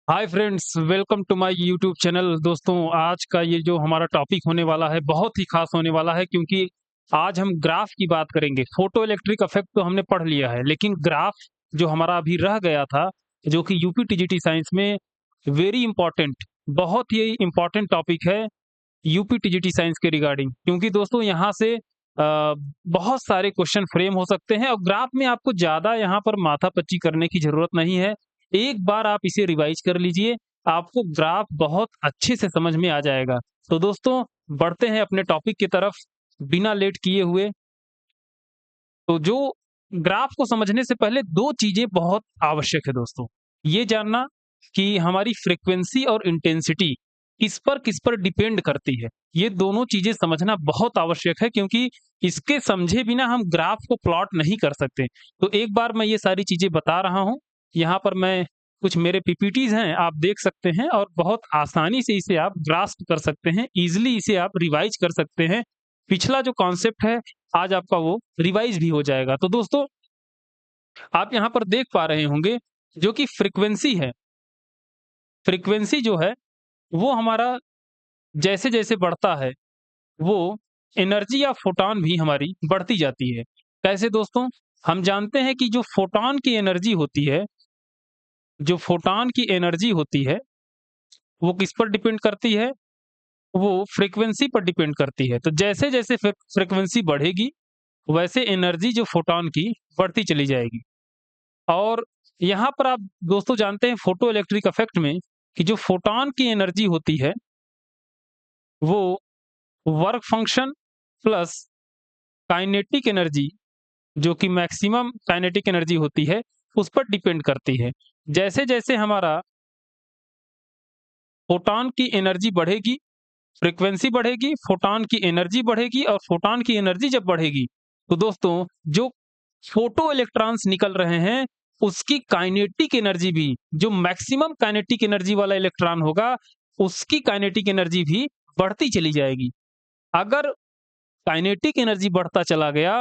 Hi friends, welcome to my YouTube channel. दोस्तों, आज का ये जो हमारा टॉपिक होने वाला है बहुत ही खास होने वाला है, क्योंकि आज हम ग्राफ की बात करेंगे। फोटो इलेक्ट्रिक इफेक्ट तो हमने पढ़ लिया है, लेकिन ग्राफ जो हमारा अभी रह गया था, जो कि यूपी टीजीटी साइंस में वेरी इंपॉर्टेंट, बहुत ही इंपॉर्टेंट टॉपिक है यूपी टीजीटी साइंस के रिगार्डिंग। क्योंकि दोस्तों यहाँ से बहुत सारे क्वेश्चन फ्रेम हो सकते हैं और ग्राफ में आपको ज़्यादा यहाँ पर माथापच्ची करने की ज़रूरत नहीं है। एक बार आप इसे रिवाइज़ कर लीजिए, आपको ग्राफ बहुत अच्छे से समझ में आ जाएगा। तो दोस्तों, बढ़ते हैं अपने टॉपिक की तरफ बिना लेट किए हुए। तो जो ग्राफ को समझने से पहले 2 चीज़ें बहुत आवश्यक है दोस्तों। ये जानना कि हमारी फ्रीक्वेंसी और इंटेंसिटी किस पर डिपेंड करती है। ये दोनों चीज़ें समझना बहुत आवश्यक है, क्योंकि इसके समझे बिना हम ग्राफ को प्लॉट नहीं कर सकते। तो एक बार मैं ये सारी चीज़ें बता रहा हूँ। यहाँ पर मैं कुछ मेरे पीपीटीज़ हैं, आप देख सकते हैं और बहुत आसानी से इसे आप ग्रास्प कर सकते हैं, ईज़िली इसे आप रिवाइज़ कर सकते हैं। पिछला जो कॉन्सेप्ट है, आज आपका वो रिवाइज़ भी हो जाएगा। तो दोस्तों, आप यहाँ पर देख पा रहे होंगे जो कि फ्रीक्वेंसी है, फ्रीक्वेंसी जो है वो हमारा जैसे-जैसे बढ़ता है, वो एनर्जी या फोटॉन भी हमारी बढ़ती जाती है। कैसे दोस्तों? हम जानते हैं कि जो फोटॉन की एनर्जी होती है, जो फोटॉन की एनर्जी होती है, वो किस पर डिपेंड करती है? वो फ्रीक्वेंसी पर डिपेंड करती है। तो जैसे-जैसे फ्रीक्वेंसी बढ़ेगी, वैसे एनर्जी जो फोटॉन की बढ़ती चली जाएगी। और यहाँ पर आप दोस्तों जानते हैं फोटो इलेक्ट्रिक इफेक्ट में कि जो फोटॉन की एनर्जी होती है, वो work function plus kinetic energy, जो कि मैक्सिमम काइनेटिक एनर्जी होती है, उस पर डिपेंड करती है। जैसे-जैसे हमारा फोटॉन की एनर्जी बढ़ेगी, फ्रीक्वेंसी बढ़ेगी, फोटॉन की एनर्जी बढ़ेगी और फोटॉन की एनर्जी जब बढ़ेगी, तो दोस्तों जो फोटो इलेक्ट्रॉन्स निकल रहे हैं, उसकी काइनेटिक एनर्जी भी, जो मैक्सिमम काइनेटिक एनर्जी वाला इलेक्ट्रॉन होगा, उसकी काइनेटिक एनर्जी भी बढ़ती चली जाएगी। अगर काइनेटिक एनर्जी बढ़ता चला गया,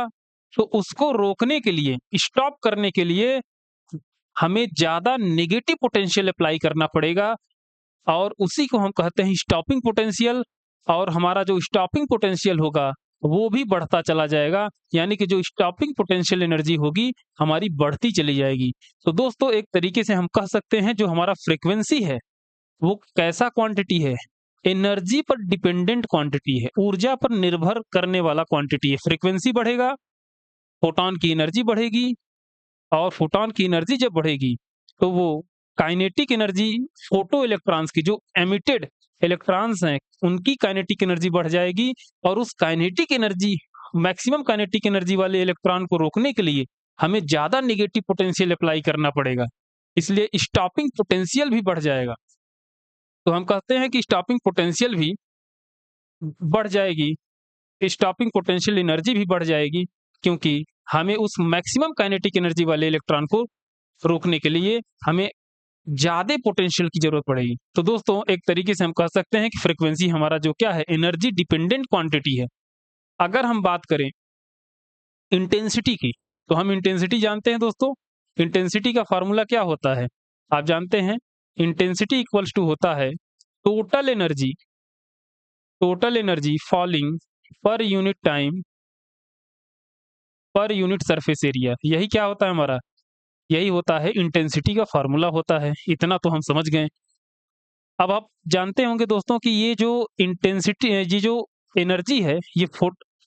तो उसको रोकने के लिए, स्टॉप करने के लिए हमें ज़्यादा नेगेटिव पोटेंशियल अप्लाई करना पड़ेगा और उसी को हम कहते हैं स्टॉपिंग पोटेंशियल। और हमारा जो स्टॉपिंग पोटेंशियल होगा, वो भी बढ़ता चला जाएगा, यानी कि जो स्टॉपिंग पोटेंशियल एनर्जी होगी, हमारी बढ़ती चली जाएगी। तो दोस्तों, एक तरीके से हम कह सकते हैं जो हमारा फ्रीक्वेंसी है, वो कैसा क्वांटिटी है? एनर्जी पर डिपेंडेंट क्वांटिटी है, ऊर्जा पर निर्भर करने वाला क्वांटिटी है। फ्रीक्वेंसी बढ़ेगा, फोटॉन की एनर्जी बढ़ेगी और फोटॉन की एनर्जी जब बढ़ेगी, तो वो काइनेटिक एनर्जी, फोटो इलेक्ट्रॉन्स की जो एमिटेड इलेक्ट्रॉन्स हैं, उनकी काइनेटिक एनर्जी बढ़ जाएगी और उस kinetic energy, maximum kinetic energy वाले इलेक्ट्रॉन को रोकने के लिए हमें ज़्यादा नेगेटिव पोटेंशियल अप्लाई करना पड़ेगा। इसलिए स्टॉपिंग पोटेंशियल भी बढ़ जाएगा। तो हम कहते हैं कि स्टॉपिंग पोटेंशियल भी बढ़ जाएगी, स्टॉपिंग पोटेंशियल एनर्जी भी बढ़ जाएगी, क्योंकि हमें उस मैक्सिमम काइनेटिक एनर्जी वाले इलेक्ट्रॉन को रोकने के लिए हमें ज़्यादा पोटेंशियल की ज़रूरत पड़ेगी। तो दोस्तों, एक तरीके से हम कह सकते हैं कि फ्रीक्वेंसी हमारा जो क्या है, एनर्जी डिपेंडेंट क्वांटिटी है। अगर हम बात करें इंटेंसिटी की, तो हम इंटेंसिटी जानते हैं दोस्तों। इंटेंसिटी का फ़ॉर्मूला क्या होता है? आप जानते हैं, इंटेंसिटी इक्वल्स टू होता है total energy, total energy falling per unit time per unit surface area. यही क्या होता है हमारा? यही होता है इंटेंसिटी का फ़ॉर्मूला होता है। इतना तो हम समझ गए। अब आप जानते होंगे दोस्तों कि ये जो इंटेंसिटी है, ये जो एनर्जी है, ये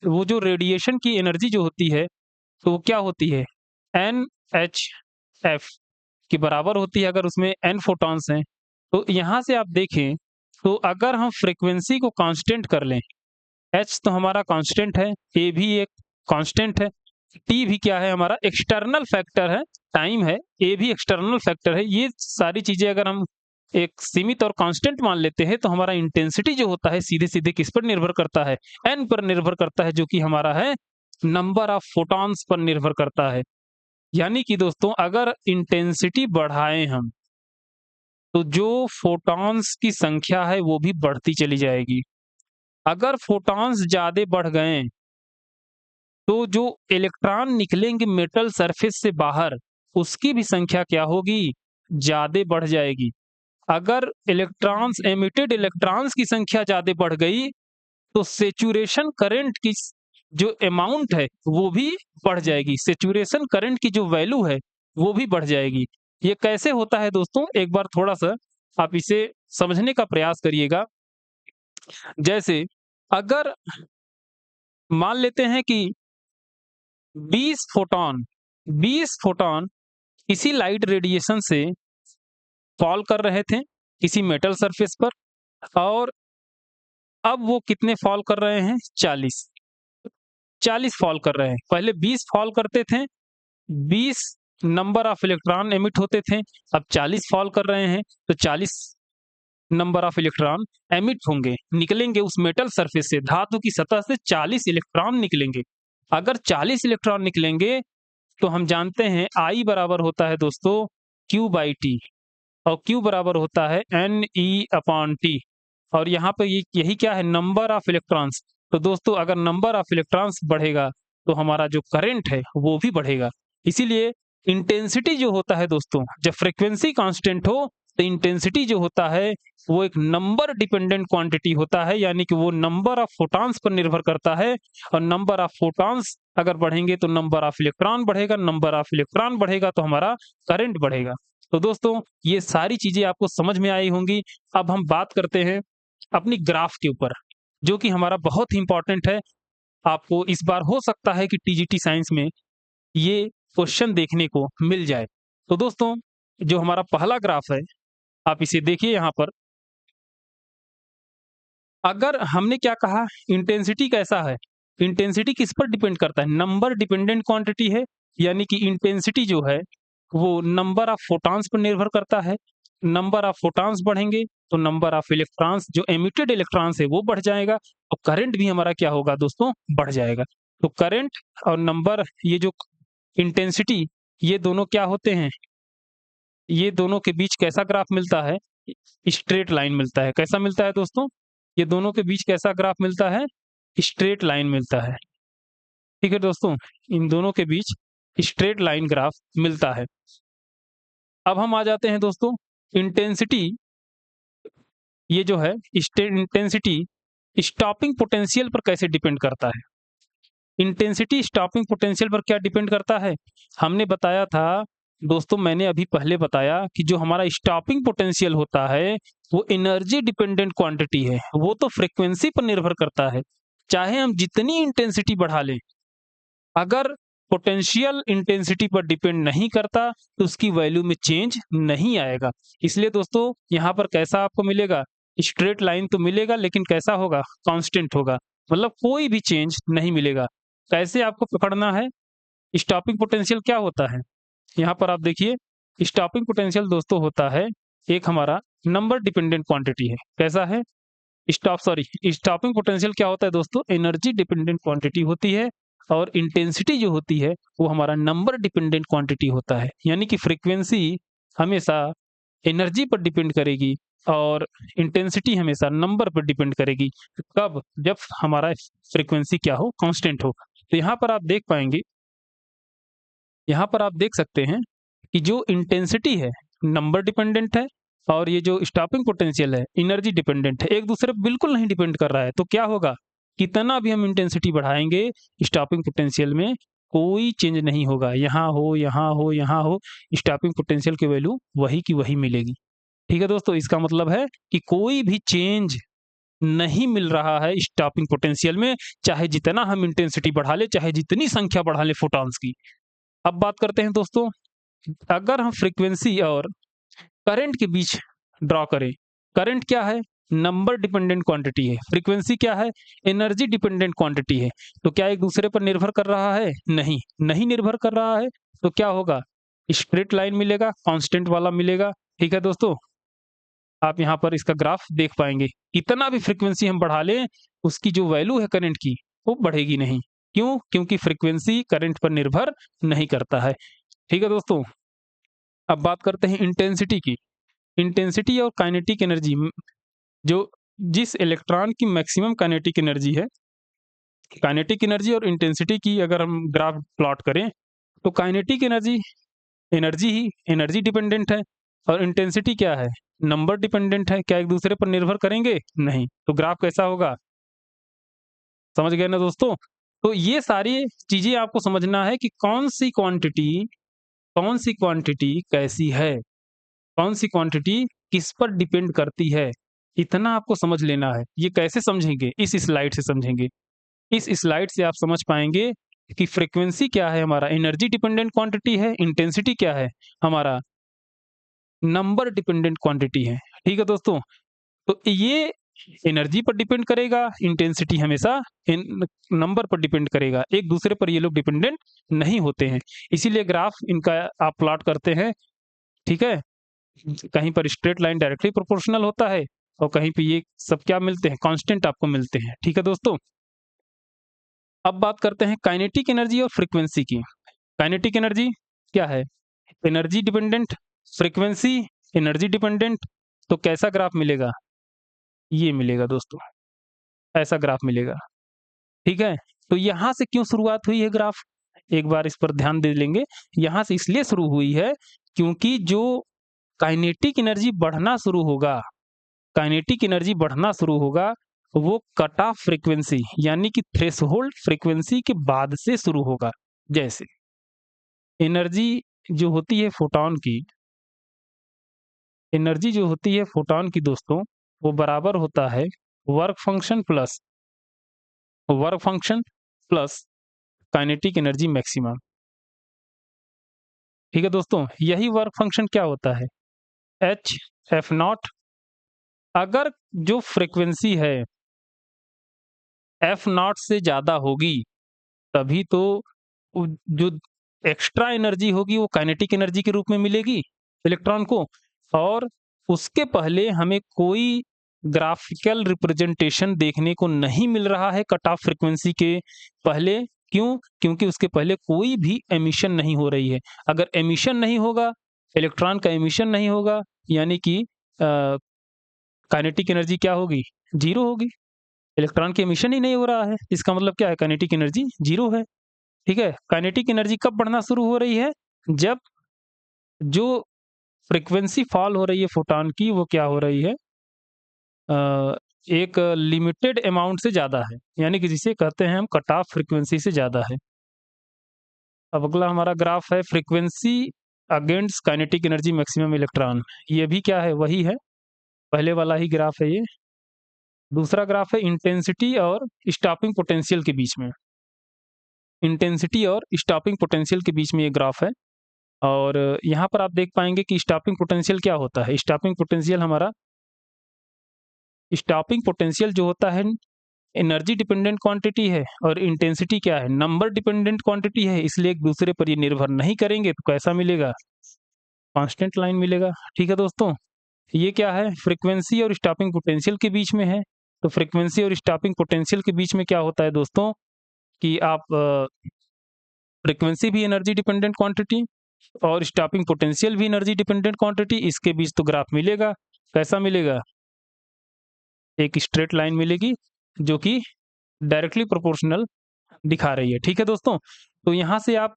वो जो रेडिएशन की एनर्जी जो होती है, तो वो क्या होती है? NHF के बराबर होती है, अगर उसमें n फोटॉन्स हैं। तो यहाँ से आप देखें, तो अगर हम फ्रीक्वेंसी को कांस्टेंट कर लें, h तो हमारा कांस्टेंट है, a भी एक कांस्टेंट है, t भी क्या है हमारा? एक्सटर्नल फैक्टर है, टाइम है, a भी एक्सटर्नल फैक्टर है। ये सारी चीज़ें अगर हम एक सीमित और कांस्टेंट मान लेते हैं, तो हमारा इंटेंसिटी जो होता है सीधे-सीधे किस पर निर्भर करता है? n पर निर्भर करता है, जो कि हमारा है नंबर ऑफ फोटॉन्स पर निर्भर करता है। यानी कि दोस्तों, अगर इंटेंसिटी बढ़ाएँ हम, तो जो फोटॉन्स की संख्या है वो भी बढ़ती चली जाएगी। अगर फोटॉन्स ज़्यादा बढ़ गए, तो जो इलेक्ट्रॉन निकलेंगे मेटल सरफेस से बाहर, उसकी भी संख्या क्या होगी? ज़्यादा बढ़ जाएगी। अगर इलेक्ट्रॉन्स एमिटेड इलेक्ट्रॉन्स की संख्या ज्यादा बढ़ गई तो सेचुरेशन करंट की जो अमाउंट है वो भी बढ़ जाएगी, सेचुरेशन करंट की जो वैल्यू है वो भी बढ़ जाएगी। ये कैसे होता है दोस्तों, एक बार थोड़ा सा आप इसे समझने का प्रयास करिएगा। जैसे अगर मान लेते हैं कि 20 फोटॉन 20 फोटॉन किसी लाइट रेडिएशन से फॉल कर रहे थे किसी मेटल सरफेस पर, और अब वो कितने फॉल कर रहे हैं, 40 फॉल कर रहे हैं। पहले 20 फॉल करते थे, 20 नंबर ऑफ इलेक्ट्रॉन एमिट होते थे, अब 40 फॉल कर रहे हैं तो 40 नंबर ऑफ इलेक्ट्रॉन एमिट होंगे, निकलेंगे उस मेटल सरफेस से, धातु की सतह से 40 इलेक्ट्रॉन निकलेंगे। अगर 40 इलेक्ट्रॉन निकलेंगे तो हम जानते हैं I बराबर होता है दोस्तों Q/T, और Q बराबर होता है Ne/T, और यहाँ पे यही क्या है, नंबर ऑफ इलेक्ट्रॉन्स। तो दोस्तों अगर नंबर ऑफ इलेक्ट्रॉन्स बढ़ेगा तो हमारा जो करंट है वो भी बढ़ेगा। इसीलिए इंटेंसिटी जो होता है दोस्तों, जब फ्रीक्वेंसी कांस्टेंट हो तो इंटेंसिटी जो होता है वो एक नंबर डिपेंडेंट क्वांटिटी होता है, यानी कि वो नंबर ऑफ फोटॉन्स पर निर्भर करता है, और नंबर ऑफ फोटॉन्स अगर बढ़ेंगे तो नंबर ऑफ इलेक्ट्रॉन बढ़ेगा, नंबर ऑफ इलेक्ट्रॉन बढ़ेगा तो हमारा करंट बढ़ेगा। तो दोस्तों ये सारी चीजें आपको समझ में आई होंगी। अब हम बात करते हैं अपनी ग्राफ के ऊपर, जो कि हमारा बहुत ही इंपॉर्टेंट है। आपको इस बार हो सकता है कि टीजीटी साइंस में ये क्वेश्चन देखने को मिल जाए। तो दोस्तों जो हमारा पहला ग्राफ है, आप इसे देखिए यहाँ पर। अगर हमने क्या कहा, इंटेंसिटी कैसा है, इंटेंसिटी किस पर डिपेंड करता है, नंबर डिपेंडेंट क्वांटिटी है, यानी कि इंटेंसिटी जो है वो नंबर ऑफ फोटॉन्स पर निर्भर करता है। नंबर ऑफ फोटॉन्स बढ़ेंगे तो नंबर ऑफ इलेक्ट्रॉन्स, जो एमिटेड इलेक्ट्रॉन्स है वो बढ़ जाएगा, और करंट भी हमारा क्या होगा दोस्तों, बढ़ जाएगा। तो करंट और नंबर, ये जो इंटेंसिटी, ये दोनों क्या होते हैं, ये दोनों के बीच कैसा ग्राफ मिलता है, स्ट्रेट लाइन मिलता है। कैसा मिलता है दोस्तों, ये दोनों के बीच कैसा ग्राफ मिलता है, स्ट्रेट लाइन मिलता है। ठीक है दोस्तों, इन दोनों के बीच स्ट्रेट लाइन ग्राफ मिलता है। अब हम आ जाते हैं दोस्तों इंटेंसिटी, ये जो है इंटेंसिटी स्टॉपिंग पोटेंशियल पर कैसे डिपेंड करता है। इंटेंसिटी स्टॉपिंग पोटेंशियल पर क्या डिपेंड करता है, हमने बताया था दोस्तों, मैंने अभी पहले बताया कि जो हमारा स्टॉपिंग पोटेंशियल होता है वो एनर्जी डिपेंडेंट क्वांटिटी है, वो तो फ्रीक्वेंसी पर निर्भर करता है। चाहे हम जितनी इंटेंसिटी बढ़ा लें, अगर पोटेंशियल इंटेंसिटी पर डिपेंड नहीं करता तो उसकी वैल्यू में चेंज नहीं आएगा। इसलिए दोस्तों यहाँ पर कैसा आपको मिलेगा, स्ट्रेट लाइन तो मिलेगा, लेकिन कैसा होगा, कांस्टेंट होगा, मतलब कोई भी चेंज नहीं मिलेगा। कैसे आपको पकड़ना है, स्टॉपिंग पोटेंशियल क्या होता है, यहाँ पर आप देखिए, स्टॉपिंग पोटेंशियल दोस्तों होता है एक हमारा नंबर डिपेंडेंट क्वांटिटी है। कैसा है, स्टॉपिंग पोटेंशियल क्या होता है दोस्तों, एनर्जी डिपेंडेंट क्वांटिटी होती है, और इंटेंसिटी जो होती है वो हमारा नंबर डिपेंडेंट क्वांटिटी होता है। यानी कि फ्रीक्वेंसी हमेशा एनर्जी पर डिपेंड करेगी और इंटेंसिटी हमेशा नंबर पर डिपेंड करेगी। कब, जब हमारा फ्रीक्वेंसी क्या हो, कांस्टेंट हो। तो यहाँ पर आप देख पाएंगे, यहाँ पर आप देख सकते हैं कि जो इंटेंसिटी है नंबर डिपेंडेंट है, और ये जो स्टॉपिंग पोटेंशियल है एनर्जी डिपेंडेंट है, एक दूसरे पर बिल्कुल नहीं डिपेंड कर रहा है। तो क्या होगा, कितना भी हम इंटेंसिटी बढ़ाएंगे स्टॉपिंग पोटेंशियल में कोई चेंज नहीं होगा, यहाँ हो यहाँ हो यहाँ हो, स्टॉपिंग पोटेंशियल की वैल्यू वही की वही मिलेगी। ठीक है दोस्तों, इसका मतलब है कि कोई भी चेंज नहीं मिल रहा है स्टॉपिंग पोटेंशियल में, चाहे जितना हम इंटेंसिटी बढ़ा ले, चाहे जितनी संख्या बढ़ा ले फोटॉन्स की। अब बात करते हैं दोस्तों, अगर हम फ्रीक्वेंसी और करंट के बीच ड्रॉ करें, करंट क्या है, नंबर डिपेंडेंट क्वांटिटी है, फ्रीक्वेंसी क्या है, एनर्जी डिपेंडेंट क्वांटिटी है। तो क्या एक दूसरे पर निर्भर कर रहा है, नहीं, नहीं निर्भर कर रहा है। तो क्या होगा, स्ट्रेट लाइन मिलेगा, कांस्टेंट वाला मिलेगा। ठीक है दोस्तों, आप यहाँ पर इसका ग्राफ देख पाएंगे, इतना भी फ्रीक्वेंसी हम बढ़ा लें उसकी जो वैल्यू है करंट की वो बढ़ेगी नहीं। क्यों, क्योंकि फ्रीक्वेंसी करंट पर निर्भर नहीं करता है। ठीक है दोस्तों, अब बात करते हैं इंटेंसिटी की। इंटेंसिटी और काइनेटिक एनर्जी, जो जिस इलेक्ट्रॉन की मैक्सिमम काइनेटिक एनर्जी है, काइनेटिक एनर्जी और इंटेंसिटी की अगर हम ग्राफ प्लॉट करें तो काइनेटिक एनर्जी, एनर्जी ही एनर्जी डिपेंडेंट है, और इंटेंसिटी क्या है, नंबर डिपेंडेंट है, क्या एक दूसरे पर निर्भर करेंगे? नहीं। तो ग्राफ कैसा होगा? समझ गए ना दोस्तों? तो ये सारी चीज़ें आपको समझना है कि कौन सी क्वांटिटी कैसी है, कौन सी क्वांटिटी किस पर डिपेंड करती है, इतना आपको समझ लेना है। ये कैसे समझेंगे? इस स्लाइड से समझेंगे। इस स्लाइड से आप समझ पाएँगे कि फ्रीक्वेंसी क्या है हमारा, एनर्जी डिपेंडेंट क्वांटिटी है, इंटेंसिटी क्या है हमारा, नंबर डिपेंडेंट क्वांटिटी है। ठीक है दोस्तों? तो ये एनर्जी पर डिपेंड करेगा, इंटेंसिटी हमेशा इन नंबर पर डिपेंड करेगा। एक दूसरे पर ये लोग डिपेंडेंट नहीं होते हैं। इसीलिए ग्राफ इनका आप प्लॉट करते हैं, ठीक है? कहीं पर स्ट्रेट लाइन डायरेक्टली प्रोपोर्शनल होता है और कहीं पे ये सब क्या मिलते हैं, कांस्टेंट आपको मिलते हैं। ठीक है दोस्तों? अब बात करते हैं काइनेटिक एनर्जी और फ्रीक्वेंसी की। काइनेटिक एनर्जी क्या है? Energy dependent, frequency energy dependent. तो कैसा ग्राफ मिलेगा? ये मिलेगा दोस्तों, ऐसा ग्राफ मिलेगा। ठीक है? तो यहाँ से क्यों शुरुआत हुई है ग्राफ? एक बार इस पर ध्यान दे लेंगे। यहाँ से इसलिए शुरू हुई है क्योंकि जो काइनेटिक एनर्जी बढ़ना शुरू होगा, काइनेटिक एनर्जी बढ़ना शुरू होगा, वो कट ऑफ फ्रीक्वेंसी यानी कि थ्रेशोल्ड फ्रीक्वेंसी के बाद से शुरू होगा। जैसे एनर्जी जो होती है फोटॉन की, एनर्जी जो होती है फोटॉन की दोस्तों, वो बराबर होता है work function plus kinetic energy maximum. ठीक है दोस्तों? यही वर्क फंक्शन क्या होता है? H F not. अगर जो फ्रीक्वेंसी है एफ नॉट से ज़्यादा होगी, तभी तो जो एक्स्ट्रा एनर्जी होगी वो काइनेटिक एनर्जी के रूप में मिलेगी इलेक्ट्रॉन को। और उसके पहले हमें कोई ग्राफिकल रिप्रेजेंटेशन देखने को नहीं मिल रहा है कट ऑफ फ्रीक्वेंसी के पहले। क्यों? क्योंकि उसके पहले कोई भी एमिशन नहीं हो रही है। अगर एमिशन नहीं होगा, इलेक्ट्रॉन का एमिशन नहीं होगा, यानी कि काइनेटिक एनर्जी क्या होगी? जीरो होगी। इलेक्ट्रॉन की एमिशन ही नहीं हो रहा है, इसका मतलब क्या है? काइनेटिक एनर्जी जीरो है। ठीक है? काइनेटिक एनर्जी कब बढ़ना शुरू हो रही है? जब जो फ्रीक्वेंसी फॉल हो रही है फोटॉन की, वो क्या हो रही है? एक लिमिटेड अमाउंट से ज़्यादा है, यानी कि जिसे कहते हैं हम कट ऑफ फ्रीक्वेंसी से ज़्यादा है। अब अगला हमारा ग्राफ है frequency against kinetic energy maximum electron. ये भी क्या है? वही है, पहले वाला ही ग्राफ है ये। दूसरा ग्राफ है इंटेंसिटी और स्टॉपिंग पोटेंशियल के बीच में। इंटेंसिटी और स्टॉपिंग पोटेंशियल के बीच में ये ग्राफ है। और यहाँ पर आप देख पाएंगे कि स्टॉपिंग पोटेंशियल क्या होता है। स्टॉपिंग पोटेंशियल जो होता है एनर्जी डिपेंडेंट क्वांटिटी है, और इंटेंसिटी क्या है? नंबर डिपेंडेंट क्वांटिटी है। इसलिए एक दूसरे पर ये निर्भर नहीं करेंगे, तो कैसा मिलेगा? कांस्टेंट लाइन मिलेगा। ठीक है दोस्तों? ये क्या है? फ्रीक्वेंसी और स्टॉपिंग पोटेंशियल के बीच में है। तो फ्रीक्वेंसी और स्टॉपिंग पोटेंशियल के बीच में क्या होता है दोस्तों कि आप फ्रीक्वेंसी भी एनर्जी डिपेंडेंट क्वांटिटी और स्टॉपिंग पोटेंशियल भी एनर्जी डिपेंडेंट क्वांटिटी, इसके बीच तो ग्राफ मिलेगा। कैसा मिलेगा? एक स्ट्रेट लाइन मिलेगी जो कि डायरेक्टली प्रोपोर्शनल दिखा रही है। ठीक है दोस्तों? तो यहाँ से आप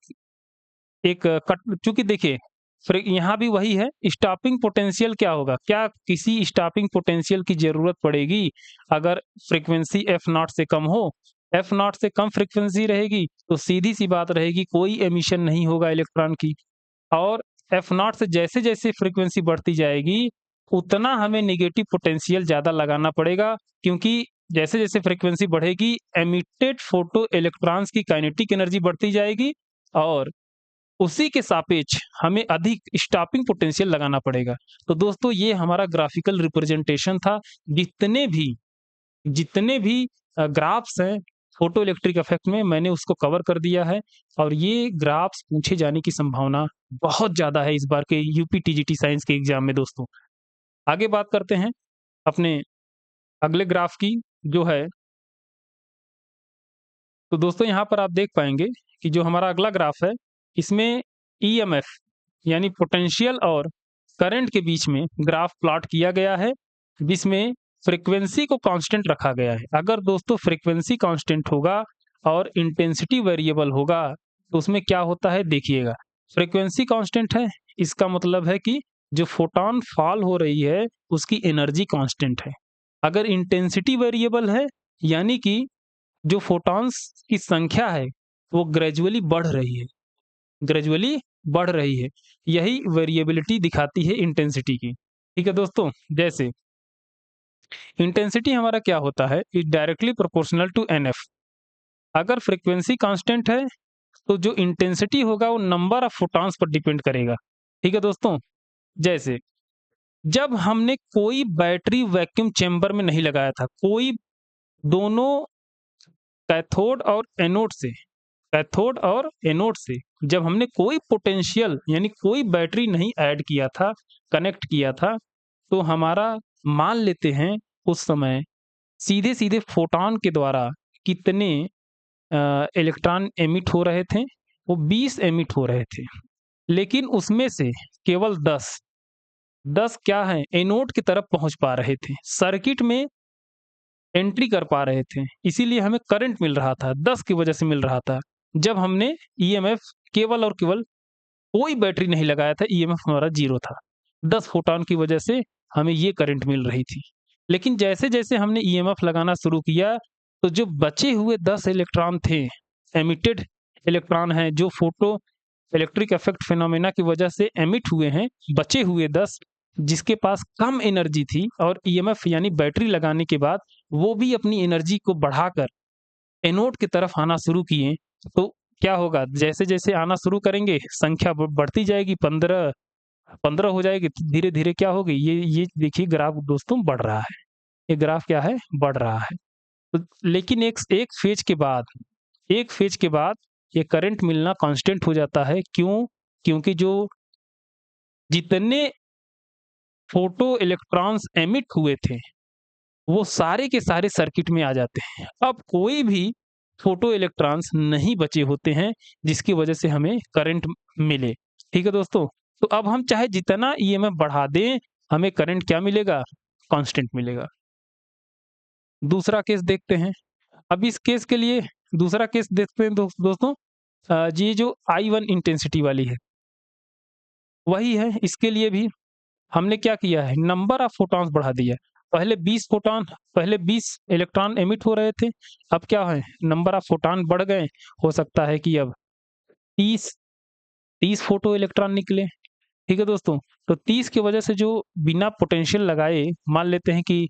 एक कट, चूंकि देखिए यहाँ भी वही है, स्टॉपिंग पोटेंशियल क्या होगा? क्या किसी स्टॉपिंग पोटेंशियल की जरूरत पड़ेगी अगर फ्रीक्वेंसी एफ नॉट से कम हो? एफ नॉट से कम फ्रीक्वेंसी रहेगी तो सीधी सी बात रहेगी, कोई एमिशन नहीं होगा इलेक्ट्रॉन की। और एफ नॉट से जैसे जैसे फ्रीक्वेंसी बढ़ती जाएगी, उतना हमें नेगेटिव पोटेंशियल ज़्यादा लगाना पड़ेगा, क्योंकि जैसे जैसे फ्रीक्वेंसी बढ़ेगी एमिटेड फोटो इलेक्ट्रॉन्स की काइनेटिक एनर्जी बढ़ती जाएगी, और उसी के सापेक्ष हमें अधिक स्टॉपिंग पोटेंशियल लगाना पड़ेगा। तो दोस्तों ये हमारा ग्राफिकल रिप्रेजेंटेशन था। जितने भी ग्राफ्स हैं फोटो इलेक्ट्रिक इफेक्ट में, मैंने उसको कवर कर दिया है। और ये ग्राफ्स पूछे जाने की संभावना बहुत ज़्यादा है इस बार के यूपी टीजीटी साइंस के एग्जाम में दोस्तों। आगे बात करते हैं अपने अगले ग्राफ की जो है। तो दोस्तों यहाँ पर आप देख पाएंगे कि जो हमारा अगला ग्राफ है, इसमें ईएमएफ यानी पोटेंशियल और करंट के बीच में ग्राफ प्लॉट किया गया है, जिसमें फ्रीक्वेंसी को कांस्टेंट रखा गया है। अगर दोस्तों फ्रीक्वेंसी कांस्टेंट होगा और इंटेंसिटी वेरिएबल होगा, तो उसमें क्या होता है देखिएगा। फ्रीक्वेंसी कांस्टेंट है, इसका मतलब है कि जो फोटॉन फॉल हो रही है उसकी एनर्जी कांस्टेंट है। अगर इंटेंसिटी वेरिएबल है यानी कि जो फोटॉन्स की संख्या है वो ग्रेजुअली बढ़ रही है। यही वेरिएबिलिटी दिखाती है इंटेंसिटी की। ठीक है दोस्तों, जैसे इंटेंसिटी हमारा क्या होता है, is directly proportional to NF. अगर फ्रीक्वेंसी कांस्टेंट है तो जो इंटेंसिटी होगा वो नंबर ऑफ फोटॉन्स पर डिपेंड करेगा। ठीक है दोस्तों, जैसे जब हमने कोई बैटरी वैक्यूम चेंबर में नहीं लगाया था, कोई दोनों कैथोड और एनोड से जब हमने कोई पोटेंशियल यानी कोई बैटरी नहीं ऐड किया था, कनेक्ट किया था, तो हमारा मान लेते हैं उस समय सीधे-सीधे फोटॉन के द्वारा कितने इलेक्ट्रॉन एमिट हो रहे थे, वो 20 एमिट हो रहे थे। लेकिन उसमें से केवल 10 क्या हैं, एनोड की तरफ पहुँच पा रहे थे, सर्किट में एंट्री कर पा रहे थे, इसीलिए हमें करंट मिल रहा था, 10 की वजह से मिल रहा था। जब हमने ईएमएफ केवल और केवल कोई बैटरी नहीं लगाया था, ईएमएफ हमारा 0 था। 10 फोटॉन की वजह से हमें ये करंट मिल रही थी। लेकिन जैसे-जैसे हमने ईएमएफ लगाना शुरू किया, तो जो बचे हुए 10 इलेक्ट्रॉन थे, एमिटेड इलेक्ट्रॉन हैं, जो फोटो इलेक्ट्रिक इफेक्ट फिनोमेना की वजह से एमिट हुए हैं, बचे हुए 10 जिसके पास कम एनर्जी थी और ईएमएफ यानी बैटरी लगाने के बाद वो भी अपनी एनर्जी को बढ़ाकर एनोड की तरफ आना शुरू किए, तो क्या होगा, जैसे-जैसे आना शुरू करेंगे संख्या बढ़ती जाएगी, 15 हो जाएगी, धीरे-धीरे क्या होगी, ये देखिए ग्राफ दोस्तों बढ़ रहा है। ये ग्राफ क्या है, बढ़ रहा है। तो लेकिन एक फेज के बाद ये करंट मिलना कांस्टेंट हो जाता है। क्यों? क्योंकि जो जितने फोटो इलेक्ट्रॉन्स एमिट हुए थे, वो सारे के सारे सर्किट में आ जाते हैं। अब कोई भी फोटो इलेक्ट्रॉन्स नहीं बचे होते हैं, जिसकी वजह से हमें करंट मिले। ठीक है दोस्तों? तो अब हम चाहे जितना ईएमएफ बढ़ा दें, हमें करंट क्या मिलेगा? कांस्टेंट मिलेगा। दूसरा केस देखते हैं। अब इस केस के लिए दूसरा केस देखते हैं दोस्तों। ये जो I1 इंटेंसिटी वाली है, वही है। इसके लिए भी हमने क्या किया है, नंबर ऑफ फोटॉन्स बढ़ा दिया। पहले 20 इलेक्ट्रॉन एमिट हो रहे थे, अब क्या है, नंबर ऑफ फोटॉन बढ़ गए। हो सकता है कि अब 30 30 फोटो इलेक्ट्रॉन निकले। ठीक है दोस्तों, तो 30 की वजह से जो बिना पोटेंशियल लगाए मान लेते हैं कि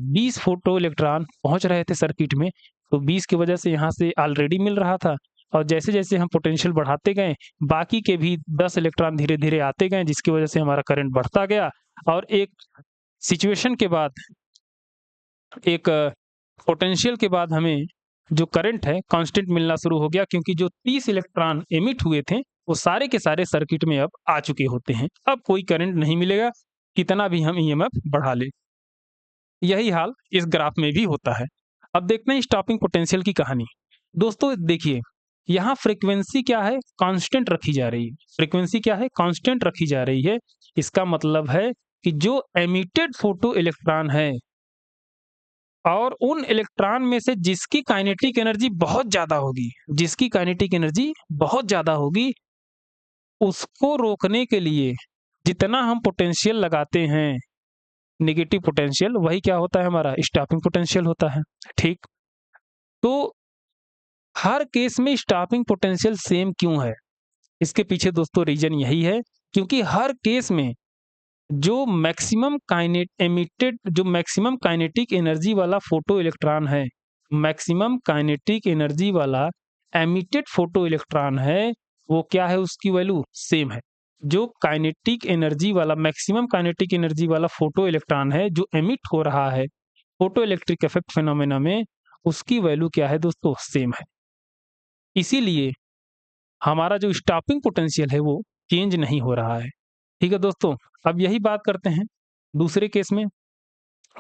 20 फोटो इलेक्ट्रॉन पहुंच रहे थे सर्किट में, तो 20 की वजह से यहाँ से ऑलरेडी मिल रहा था, और जैसे-जैसे हम पोटेंशियल बढ़ाते गए, बाकी के भी 10 इलेक्ट्रॉन धीरे-धीरे आते गए, जिसकी वजह से हमारा करंट बढ़ता गया। और एक सिचुएशन के बाद, एक पोटेंशियल के बाद हमें जो करंट है कांस्टेंट मिलना शुरू हो गया, क्योंकि जो 30 इलेक्ट्रॉन एमिट हुए थे वो सारे के सारे सर्किट में अब आ चुके होते हैं। अब कोई करंट नहीं मिलेगा, कितना भी हम ईएमएफ बढ़ा लें। यही हाल इस ग्राफ में भी होता है। अब देखते हैं स्टॉपिंग पोटेंशियल की कहानी। दोस्तों देखिए, यहाँ फ्रीक्वेंसी क्या है, कांस्टेंट रखी जा रही है। फ्रीक्वेंसी क्या है, कांस्टेंट रखी जा रही है। इसका मतलब है कि जो एमिटेड फोटो इलेक्ट्रॉन है और उन इलेक्ट्रॉन में से जिसकी काइनेटिक एनर्जी बहुत ज़्यादा होगी, उसको रोकने के लिए जितना हम पोटेंशियल लगाते हैं, नेगेटिव पोटेंशियल, वही क्या होता है, हमारा स्टॉपिंग पोटेंशियल होता है। ठीक, तो हर केस में स्टॉपिंग पोटेंशियल सेम क्यों है? इसके पीछे दोस्तों रीजन यही है, क्योंकि हर केस में जो मैक्सिमम काइनेटिक एनर्जी वाला फोटो इलेक्ट्रॉन है, मैक्सिमम काइनेटिक एनर्जी वाला एमिटेड फोटो इलेक्ट्रॉन है, वो क्या है, उसकी वैल्यू सेम है। जो काइनेटिक एनर्जी वाला मैक्सिमम काइनेटिक एनर्जी वाला फोटो इलेक्ट्रॉन है जो एमिट हो रहा है फोटो इलेक्ट्रिक इफेक्ट फिनोमेना में, उसकी वैल्यू क्या है दोस्तों, सेम है। इसीलिए हमारा जो स्टॉपिंग पोटेंशियल है वो चेंज नहीं हो रहा है। ठीक है दोस्तों, अब यही बात करते हैं दूसरे केस में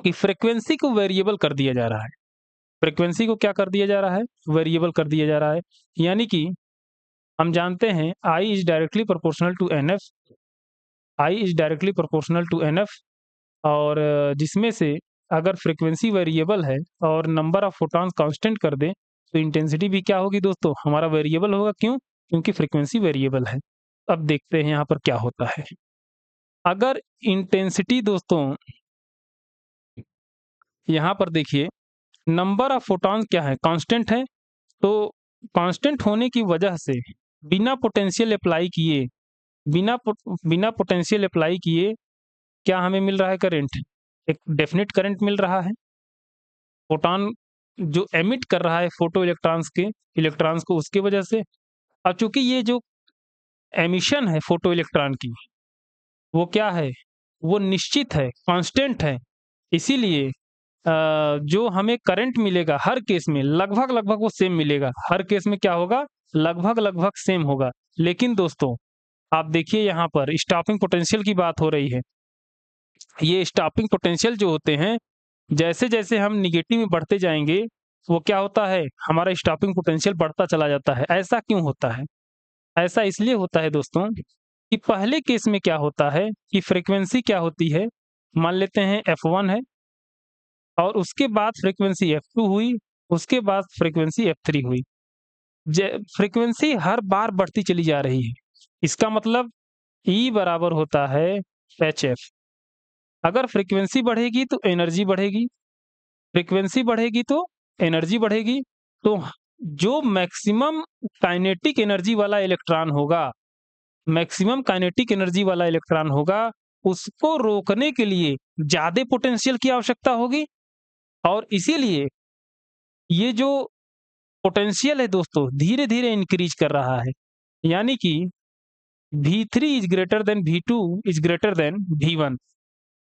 कि फ्रीक्वेंसी को वेरिएबल कर दिया जा रहा है। फ्रीक्वेंसी को क्या कर दिया जा रहा है, वेरिएबल कर दिया जा रहा है। यानी कि हम जानते हैं I is directly proportional to NF, और जिसमें से अगर फ्रीक्वेंसी वेरिएबल है और नंबर ऑफ फोटॉन्स कांस्टेंट कर दें, तो इंटेंसिटी भी क्या होगी दोस्तों, हमारा वेरिएबल होगा। क्यों? क्योंकि फ्रीक्वेंसी वेरिएबल है। अब देखते हैं यहाँ पर क्या होता है। अगर इंटेंसिटी दोस्तों यहाँ पर देखिए नंबर ऑफ फोटॉन क्या है, कांस्टेंट है, तो कांस्टेंट होने की वजह से बिना पोटेंशियल अप्लाई किए बिना पोटेंशियल अप्लाई किए क्या हमें मिल रहा है करंट, एक डेफिनेट करंट मिल रहा है। फोटॉन जो एमिट कर रहा है फोटो इलेक्ट्रॉन्स को उसकी वजह से। अब चूंकि ये जो एमिशन है फोटो इलेक्ट्रॉन की वो क्या है, वो निश्चित है, कांस्टेंट है, इसीलिए जो हमें करंट मिलेगा हर केस में लगभग लगभग वो सेम मिलेगा। हर केस में क्या होगा, लगभग लगभग सेम होगा। लेकिन दोस्तों आप देखिए यहाँ पर स्टॉपिंग पोटेंशियल की बात हो रही है। ये स्टॉपिंग पोटेंशियल जो होते हैं जैसे जैसे हम निगेटिव में बढ़ते जाएंगे वो क्या होता है, हमारा स्टॉपिंग पोटेंशियल बढ़ता चला जाता है। ऐसा क्यों होता है? ऐसा इसलिए होता है दोस्तों कि पहले केस में क्या होता है कि फ्रीक्वेंसी क्या होती है, मान लेते हैं f1 है और उसके बाद फ्रीक्वेंसी f2 हुई, उसके बाद फ्रीक्वेंसी f3 हुई। फ्रीक्वेंसी हर बार बढ़ती चली जा रही है, इसका मतलब E बराबर होता है hf। अगर फ्रीक्वेंसी बढ़ेगी तो एनर्जी बढ़ेगी, फ्रीक्वेंसी बढ़ेगी तो एनर्जी बढ़ेगी। तो जो मैक्सिमम काइनेटिक एनर्जी वाला इलेक्ट्रॉन होगा, मैक्सिमम काइनेटिक एनर्जी वाला इलेक्ट्रॉन होगा, उसको रोकने के लिए ज्यादा पोटेंशियल की आवश्यकता होगी। और इसीलिए ये जो पोटेंशियल है दोस्तों धीरे धीरे इंक्रीज कर रहा है, यानी कि V3 is greater than V2 is greater than V1।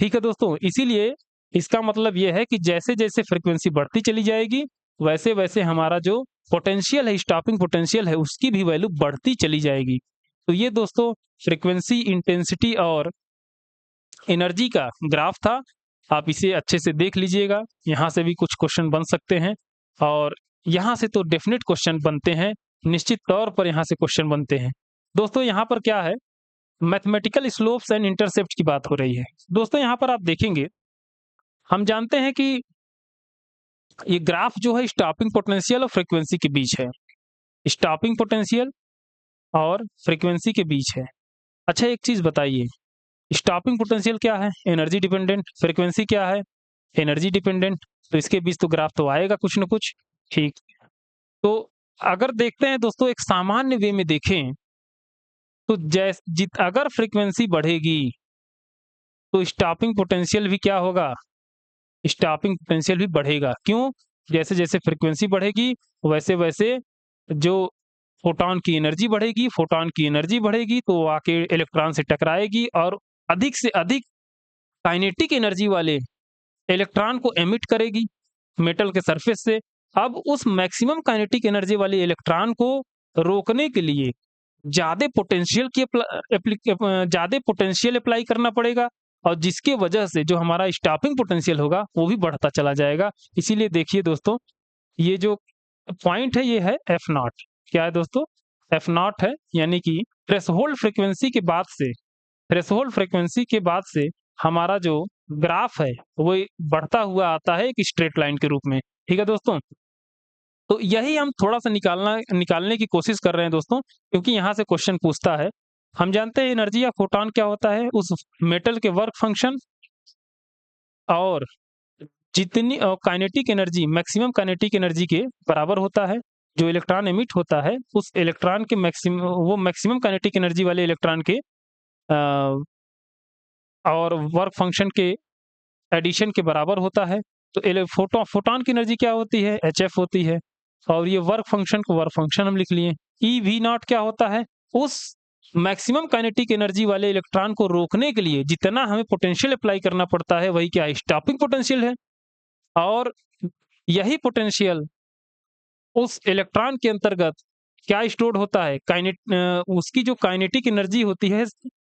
ठीक है दोस्तों, इसीलिए इसका मतलब यह है कि जैसे जैसे फ्रीक्वेंसी बढ़ती चली जाएगी वैसे वैसे हमारा जो पोटेंशियल है, स्टॉपिंग पोटेंशियल है, उसकी भी वैल्यू बढ़ती चली जाएगी। तो ये दोस्तों फ्रीक्वेंसी, इंटेंसिटी और एनर्जी का ग्राफ था। आप इसे अच्छे से देख लीजिएगा, यहाँ से भी कुछ क्वेश्चन बन सकते हैं और यहाँ से तो डेफिनेट क्वेश्चन बनते हैं, निश्चित तौर पर यहाँ से क्वेश्चन बनते हैं। दोस्तों यहाँ पर क्या है, मैथमेटिकल स्लोप्स एंड इंटरसेप्ट की बात हो रही है। दोस्तों यहाँ पर आप देखेंगे, हम जानते हैं कि ये ग्राफ जो है स्टॉपिंग पोटेंशियल और फ्रीक्वेंसी के बीच है, स्टॉपिंग पोटेंशियल और फ्रीक्वेंसी के बीच है। अच्छा एक चीज बताइए, स्टॉपिंग पोटेंशियल क्या है, एनर्जी डिपेंडेंट, फ्रीक्वेंसी क्या है, एनर्जी डिपेंडेंट, तो इसके बीच तो ग्राफ तो आएगा कुछ ना कुछ। ठीक, तो अगर देखते हैं दोस्तों एक सामान्य वे में देखें तो अगर फ्रीक्वेंसी बढ़ेगी तो स्टॉपिंग पोटेंशियल भी क्या होगा, स्टॉपिंग पोटेंशियल भी बढ़ेगा। क्यों? जैसे जैसे फ्रीक्वेंसी बढ़ेगी वैसे वैसे जो फोटॉन की एनर्जी बढ़ेगी, फोटॉन की एनर्जी बढ़ेगी तो वो आके इलेक्ट्रॉन से टकराएगी और अधिक से अधिक काइनेटिक एनर्जी वाले इलेक्ट्रॉन को एमिट करेगी मेटल के सरफेस से। अब उस मैक्सिमम काइनेटिक एनर्जी वाले इलेक्ट्रॉन को रोकने के लिए ज्यादा पोटेंशियल अप्लाई करना पड़ेगा और जिसके वजह से जो हमारा स्टॉपिंग पोटेंशियल होगा वो भी बढ़ता चला जाएगा। इसीलिए देखिए दोस्तों ये जो पॉइंट है ये है एफ नॉट। क्या है दोस्तों? एफ नॉट है, यानी कि थ्रेशोल्ड फ्रीक्वेंसी के बाद से हमारा जो ग्राफ है वो बढ़ता हुआ आता है एक स्ट्रेट लाइन के रूप में। ठीक है दोस्तों, तो यही हम थोड़ा सा निकालने की कोशिश कर रहे हैं दोस्तों, क्योंकि यहाँ से क्वेश्चन पूछता है। हम जानते हैं एनर्जी या फोटॉन क्या होता है, उस मेटल के वर्क फंक्शन और जितनी kinetic energy, maximum kinetic energy के बराबर होता है। जो इलेक्ट्रॉन एमिट होता है उस इलेक्ट्रॉन के मैक्सिमम काइनेटिक एनर्जी वाले इलेक्ट्रॉन के और वर्क फंक्शन के एडिशन के बराबर होता है। तो फोटॉन की एनर्जी क्या होती है, HF होती है, और ये वर्क फंक्शन हम लिख लिए। ई वी नॉट क्या होता है, उस मैक्सिमम काइनेटिक एनर्जी वाले इलेक्ट्रॉन को रोकने के लिए जितना हमें पोटेंशियल अप्लाई करना पड़ता है वही क्या है, स्टॉपिंग पोटेंशियल है। और यही पोटेंशियल उस इलेक्ट्रॉन के अंतर्गत क्या स्टोर्ड होता है, उसकी जो काइनेटिक एनर्जी होती है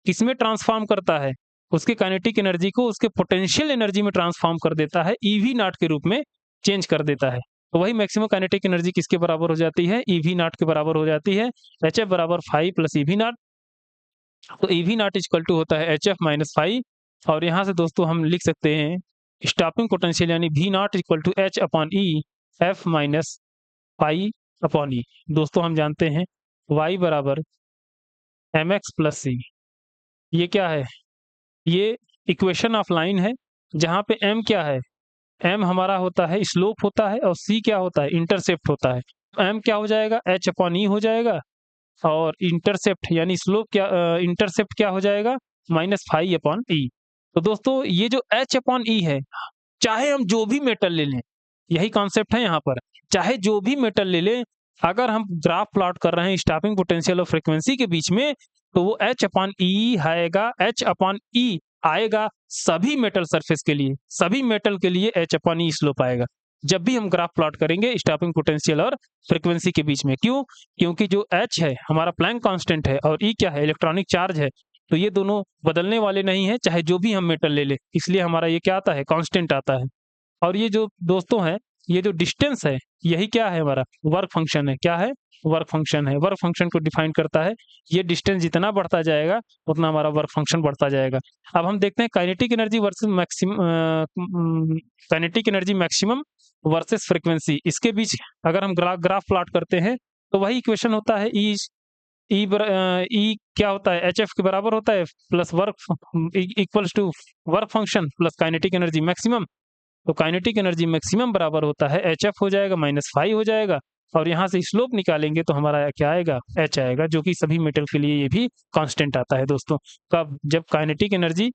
किसमें ट्रांसफॉर्म करता है, उसके काइनेटिक एनर्जी को उसके पोटेंशियल एनर्जी में ट्रांसफॉर्म कर देता है, ईवी नॉट के रूप में चेंज कर देता है। तो वही मैक्सिमम काइनेटिक एनर्जी किसके बराबर हो जाती है, ईवी नॉट के बराबर हो जाती है, HF बराबर 5 प्लस ईवी नॉट। तो ईवी नॉट इक्वल टू होता है HF माइनस 5। और यहाँ से दोस्तों हम लिख सकते हैं स्टॉपिंग पोटेंशियल यानी V not equal to H upon E F minus pi upon E. दोस्तों हम जानते हैं y बराबर mx प्लस सी, ये क्या है, ये इक्वेशन ऑफ लाइन है, जहाँ पे m क्या है, m हमारा होता है स्लोप होता है और c क्या होता है, इंटरसेप्ट होता है। m क्या हो जाएगा, h अपॉन ई हो जाएगा और इंटरसेप्ट यानी स्लोप क्या, इंटरसेप्ट क्या हो जाएगा, माइनस फाई अपॉन ई। तो दोस्तों ये जो h अपॉन ई है, चाहे हम जो भी मेटल ले लें, यही कॉन्सेप्ट है यहाँ पर, चाहे जो भी मेटल ले लें, अगर हम ग्राफ प्लॉट कर रहे हैं स्टॉपिंग पोटेंशियल और फ्रीक्वेंसी के बीच में, तो वो h अपॉन ई आएगा, h अपॉन ई आएगा सभी मेटल सरफेस के लिए, सभी मेटल के लिए h अपॉन ई स्लोप आएगा जब भी हम ग्राफ प्लॉट करेंगे स्टॉपिंग पोटेंशियल और फ्रीक्वेंसी के बीच में। क्यों? क्योंकि जो h है हमारा प्लैंक कांस्टेंट है और e क्या है, इलेक्ट्रॉनिक चार्ज है, तो ये दोनों बदलने वाले नहीं है, चाहे जो भी हम मेटल ले ले, इसलिए हमारा ये क्या आता है, कांस्टेंट आता है। और ये जो दोस्तों है, ये जो डिस्टेंस है, यही क्या है, हमारा वर्क फंक्शन है। क्या है? वर्क फंक्शन है। वर्क फंक्शन को डिफाइन करता है, ये डिस्टेंस जितना बढ़ता जाएगा उतना हमारा वर्क फंक्शन बढ़ता जाएगा। अब हम देखते हैं kinetic energy versus maximum, kinetic energy maximum versus frequency, इसके बीच अगर हम ग्राफ प्लॉट करते हैं तो वही इक्वेशन होता है, ई क्या होता है, एच एफ के बराबर होता है plus work equals to work function plus kinetic energy maximum. तो काइनेटिक एनर्जी मैक्सिमम बराबर होता है एच एफ हो जाएगा माइनस फाई हो जाएगा, और यहाँ से स्लोप निकालेंगे तो हमारा क्या आएगा, एच आएगा, जो कि सभी मेटल के लिए ये भी कांस्टेंट आता है दोस्तों। कब? जब काइनेटिक एनर्जी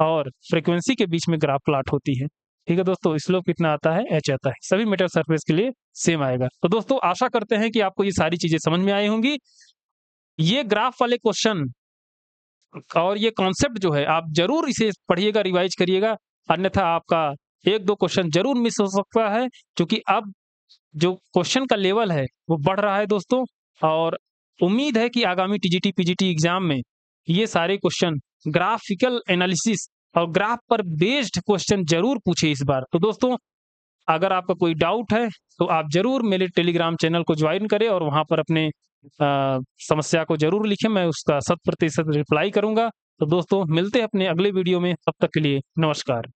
और फ्रीक्वेंसी के बीच में ग्राफ प्लॉट होती है। ठीक है दोस्तों, स्लोप कितना आता है, एच आता है, सभी मेटल सरफेस के लिए सेम आएगा। तो दोस्तों आशा करते हैं कि आपको ये सारी चीजें समझ में आई होंगी। ये ग्राफ वाले क्वेश्चन और ये कॉन्सेप्ट जो है आप जरूर इसे पढ़िएगा, रिवाइज करिएगा, अन्यथा आपका एक दो क्वेश्चन जरूर मिस हो सकता है, क्योंकि अब जो क्वेश्चन का लेवल है वो बढ़ रहा है दोस्तों। और उम्मीद है कि आगामी टीजीटी पीजीटी एग्जाम में ये सारे क्वेश्चन ग्राफिकल एनालिसिस और ग्राफ पर बेस्ड क्वेश्चन जरूर पूछे इस बार। तो दोस्तों अगर आपका कोई डाउट है तो आप जरूर मेरे टेलीग्राम चैनल को ज्वाइन करें और वहां पर अपने समस्या को जरूर लिखें, मैं उसका 100% रिप्लाई करूंगा। तो दोस्तों मिलते हैं अपने अगले वीडियो में, तब तक के लिए नमस्कार।